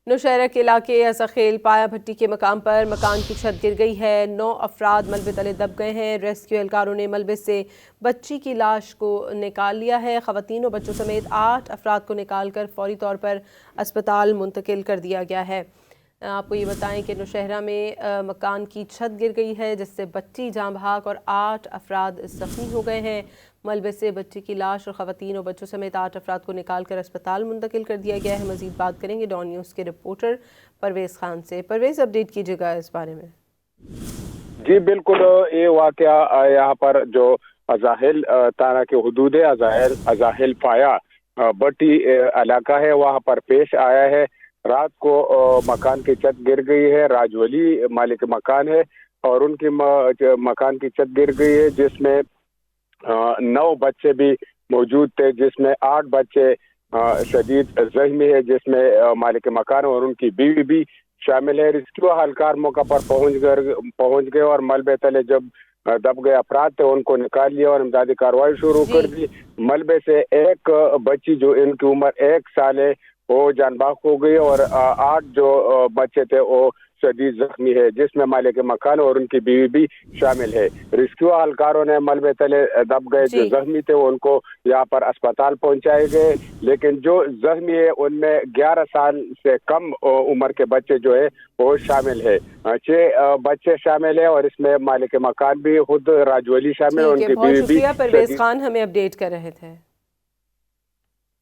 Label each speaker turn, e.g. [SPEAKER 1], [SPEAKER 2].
[SPEAKER 1] نوشہرہ کے علاقے ازخیل پایا بھٹی کے مقام پر مکان کی چھت گر گئی ہے۔ 9 افراد ملبے تلے دب گئے ہیں۔ ریسکیو اہلکاروں نے ملبے سے بچی کی لاش کو نکال لیا ہے۔ خواتین و بچوں سمیت 8 افراد کو نکال کر فوری طور پر اسپتال منتقل کر دیا گیا ہے۔ آپ کو یہ بتائیں کہ نوشہرہ میں مکان کی چھت گر گئی ہے جس سے بچی جاں بحق اور 8 افراد زخمی ہو گئے ہیں۔ ملبے سے بچی کی لاش اور خواتین و بچوں سمیت 8 افراد کو نکال کر اسپتال منتقل کر دیا گیا ہے۔ مزید بات کریں گے ڈان نیوز کے رپورٹر پرویز خان سے۔ پرویز، اپڈیٹ کیجئے گا اس بارے میں۔
[SPEAKER 2] جی بالکل، یہ واقعہ یہاں پر جو ازاحل تارا کے حدود ہے، ازاحل پایا بٹی علاقہ ہے، وہاں پر پیش آیا ہے۔ رات کو مکان کی چھت گر گئی ہے۔ راج ولی مالک مکان ہے اور ان کی مکان کی چھت گر گئی ہے جس میں 9 بچے بھی موجود تھے، جس میں 8 بچے شدید زخمی ہے، جس میں مالک مکان اور ان کی بیوی بھی شامل ہے۔ ریسکیو اہلکار موقع پر پہنچ گئے اور ملبے تلے جب دب گئے افراد تھے ان کو نکال لیا اور امدادی کارروائی شروع کر دی۔ ملبے سے ایک بچی جو ان کی عمر 1 سال ہے وہ جان بحق ہو گئی اور 8 جو بچے تھے وہ شدید زخمی ہے، جس میں مالک مکان اور ان کی بیوی بھی شامل ہے۔ ریسکیو اہلکاروں نے ملبے تلے دب گئے جو زخمی تھے ان کو یہاں پر اسپتال پہنچائے گئے، لیکن جو زخمی ہے ان میں 11 سال سے کم عمر کے بچے جو ہے وہ شامل ہے۔ 6 بچے شامل ہیں اور اس میں مالک مکان بھی خود راج ولی شامل ہے، ان کی بیوی بھی۔
[SPEAKER 1] بہت شکریہ پرویز خان، ہمیں اپڈیٹ کر رہے تھے۔